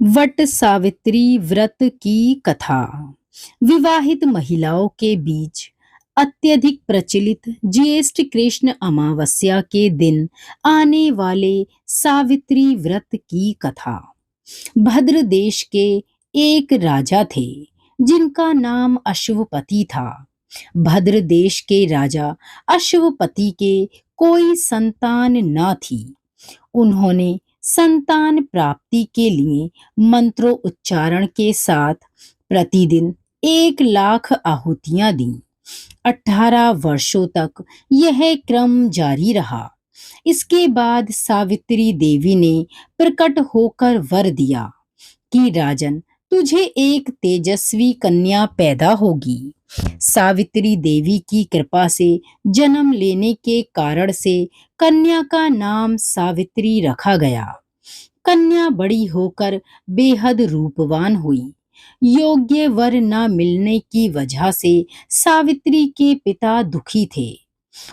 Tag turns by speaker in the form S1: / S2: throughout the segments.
S1: वट सावित्री व्रत की कथा। विवाहित महिलाओं के बीच अत्यधिक प्रचलित ज्येष्ठ कृष्ण अमावस्या के दिन आने वाले सावित्री व्रत की कथा। भद्र देश के एक राजा थे जिनका नाम अश्वपति था। भद्र देश के राजा अश्वपति के कोई संतान न थी। उन्होंने संतान प्राप्ति के लिए मंत्रों उच्चारण के साथ प्रतिदिन 1 लाख आहुतियां दी। 18 वर्षों तक यह क्रम जारी रहा। इसके बाद सावित्री देवी ने प्रकट होकर वर दिया कि राजन, तुझे एक तेजस्वी कन्या पैदा होगी। सावित्री देवी की कृपा से जन्म लेने के कारण से कन्या का नाम सावित्री रखा गया। कन्या बड़ी होकर बेहद रूपवान हुई। योग्य वर न मिलने की वजह से सावित्री के पिता दुखी थे।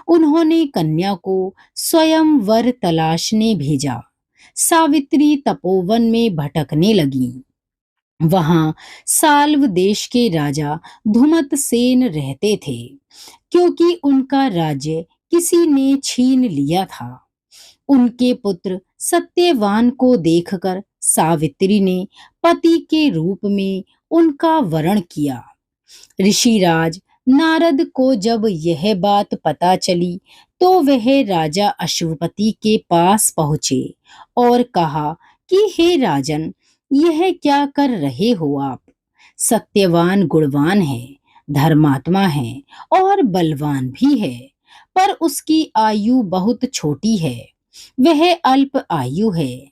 S1: उन्होंने कन्या को स्वयं वर तलाशने भेजा। सावित्री तपोवन में भटकने लगी। वहां साल्व देश के राजा धुमतसेन रहते थे, क्योंकि उनका राज्य किसी ने छीन लिया था। उनके पुत्र सत्यवान को देखकर सावित्री ने पति के रूप में उनका वरण किया। ऋषिराज नारद को जब यह बात पता चली तो वह राजा अश्वपति के पास पहुंचे और कहा कि हे राजन, यह क्या कर रहे हो आप? सत्यवान गुणवान है, धर्मात्मा है और बलवान भी है, पर उसकी आयु बहुत छोटी है। वह अल्प आयु है।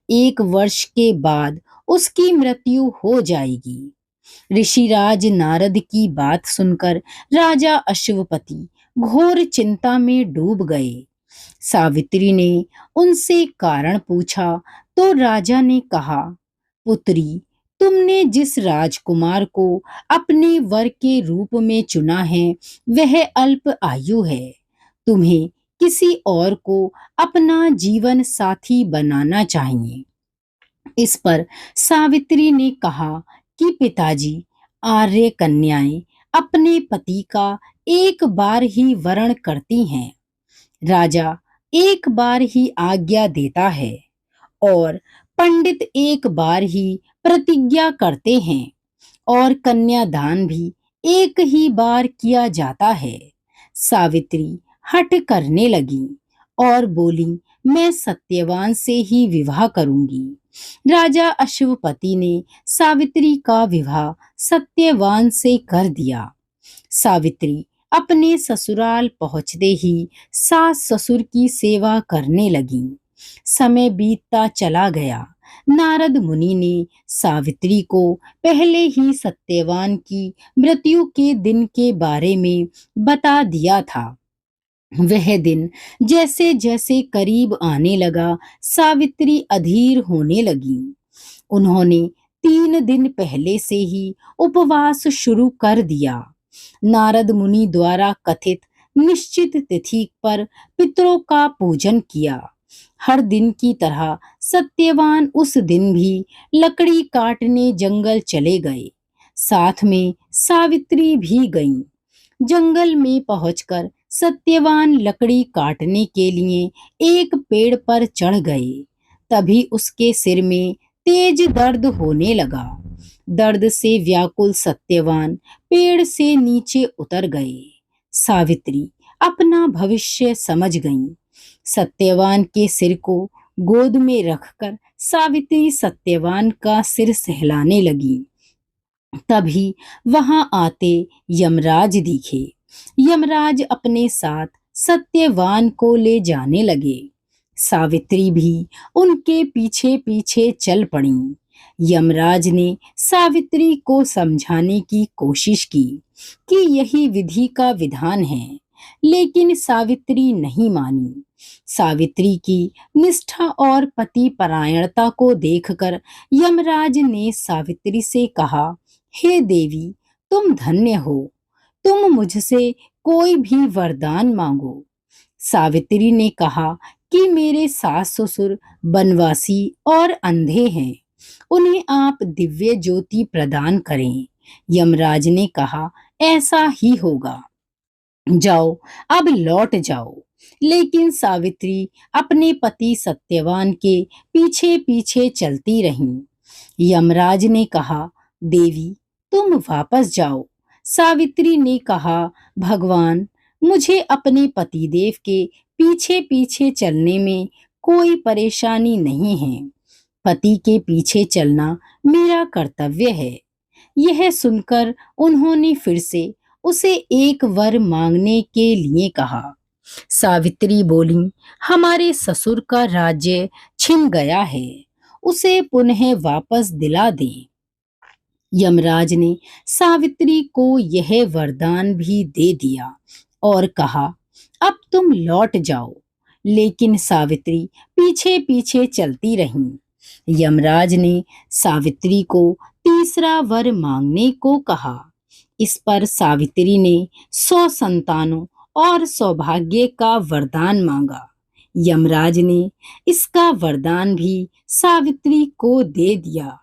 S1: 1 वर्ष के बाद उसकी मृत्यु हो जाएगी। ऋषिराज नारद की बात सुनकर राजा अश्वपति घोर चिंता में डूब गए। सावित्री ने उनसे कारण पूछा तो राजा ने कहा, पुत्री, तुमने जिस राजकुमार को अपने वर के रूप में चुना है वह अल्प आयु है। तुम्हें किसी और को अपना जीवन साथी बनाना चाहिए। इस पर सावित्री ने कहा कि पिताजी, आर्य कन्याएं अपने पति का एक बार ही वरण करती हैं। राजा एक बार ही आज्ञा देता है और पंडित एक बार ही प्रतिज्ञा करते हैं और कन्यादान भी एक ही बार किया जाता है। सावित्री हठ करने लगी और बोली, मैं सत्यवान से ही विवाह करूंगी। राजा अश्वपति ने सावित्री का विवाह सत्यवान से कर दिया। सावित्री अपने ससुराल पहुंचते ही सास ससुर की सेवा करने लगी। समय बीतता चला गया। नारद मुनि ने सावित्री को पहले ही सत्यवान की मृत्यु के दिन के बारे में बता दिया था। वह दिन जैसे जैसे करीब आने लगा, सावित्री अधीर होने लगी। उन्होंने 3 दिन पहले से ही उपवास शुरू कर दिया। नारद मुनि द्वारा कथित निश्चित तिथि पर पितरों का पूजन किया। हर दिन की तरह सत्यवान उस दिन भी लकड़ी काटने जंगल चले गए। साथ में सावित्री भी गईं। जंगल में पहुंचकर सत्यवान लकड़ी काटने के लिए एक पेड़ पर चढ़ गए। तभी उसके सिर में तेज दर्द होने लगा। दर्द से व्याकुल सत्यवान पेड़ से नीचे उतर गए। सावित्री अपना भविष्य समझ गईं। सत्यवान के सिर को गोद में रखकर सावित्री सत्यवान का सिर सहलाने लगी। तभी वहां आते यमराज दिखे। यमराज अपने साथ सत्यवान को ले जाने लगे। सावित्री भी उनके पीछे पीछे चल पड़ी। यमराज ने सावित्री को समझाने की कोशिश की कि यही विधि का विधान है, लेकिन सावित्री नहीं मानी। सावित्री की निष्ठा और पति परायणता को देखकर यमराज ने सावित्री से कहा, हे देवी, तुम धन्य हो। तुम मुझसे कोई भी वरदान मांगो। सावित्री ने कहा कि मेरे सास ससुर बनवासी और अंधे हैं। उन्हें आप दिव्य ज्योति प्रदान करें। यमराज ने कहा, ऐसा ही होगा। जाओ, अब लौट जाओ। लेकिन सावित्री अपने पति सत्यवान के पीछे पीछे चलती रहीं। यमराज ने कहा, देवी, तुम वापस जाओ। सावित्री ने कहा, भगवान, मुझे अपने पतिदेव के पीछे पीछे चलने में कोई परेशानी नहीं है। पति के पीछे चलना मेरा कर्तव्य है। यह सुनकर उन्होंने फिर से उसे एक वर मांगने के लिए कहा। सावित्री बोली, हमारे ससुर का राज्य छिन गया है, उसे पुनः वापस दिला दें। यमराज ने सावित्री को यह वरदान भी दे दिया और कहा, अब तुम लौट जाओ। लेकिन सावित्री पीछे पीछे चलती रहीं। यमराज ने सावित्री को तीसरा वर मांगने को कहा। इस पर सावित्री ने 100 संतानों और सौभाग्य का वरदान मांगा। यमराज ने इसका वरदान भी सावित्री को दे दिया।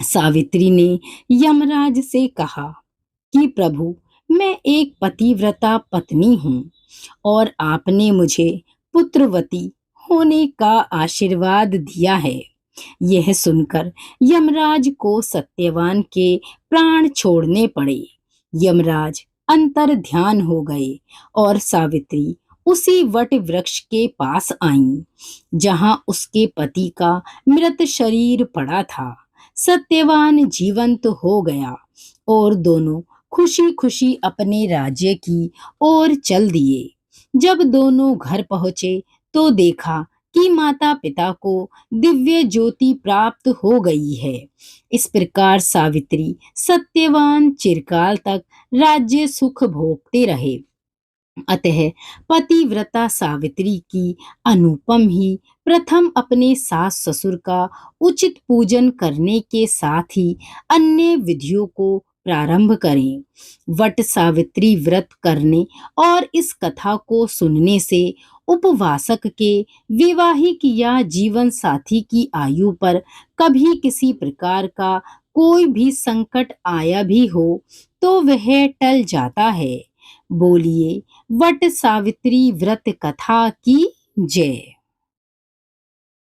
S1: सावित्री ने यमराज से कहा कि प्रभु, मैं एक पतिव्रता पत्नी हूँ और आपने मुझे पुत्रवती होने का आशीर्वाद दिया है। यह सुनकर यमराज को सत्यवान के प्राण छोड़ने पड़े। यमराज अंतर ध्यान हो गए और सावित्री उसी वट वृक्ष के पास आईं, जहां उसके पति का मृत शरीर पड़ा था। सत्यवान जीवंत हो गया और दोनों खुशी खुशी अपने राज्य की ओर चल दिए। जब दोनों घर पहुंचे तो देखा कि माता पिता को दिव्य ज्योति प्राप्त हो गई है। इस प्रकार सावित्री सत्यवान चिरकाल तक राज्य सुख भोगते रहे। अतः पतिव्रता सावित्री की अनुपम ही प्रथम अपने सास ससुर का उचित पूजन करने के साथ ही अन्य विधियों को प्रारंभ करें। वट सावित्री व्रत करने और इस कथा को सुनने से उपवासक के विवाहिक या जीवन साथी की आयु पर कभी किसी प्रकार का कोई भी संकट आया भी हो तो वह टल जाता है। बोलिए वट सावित्री व्रत कथा की जय।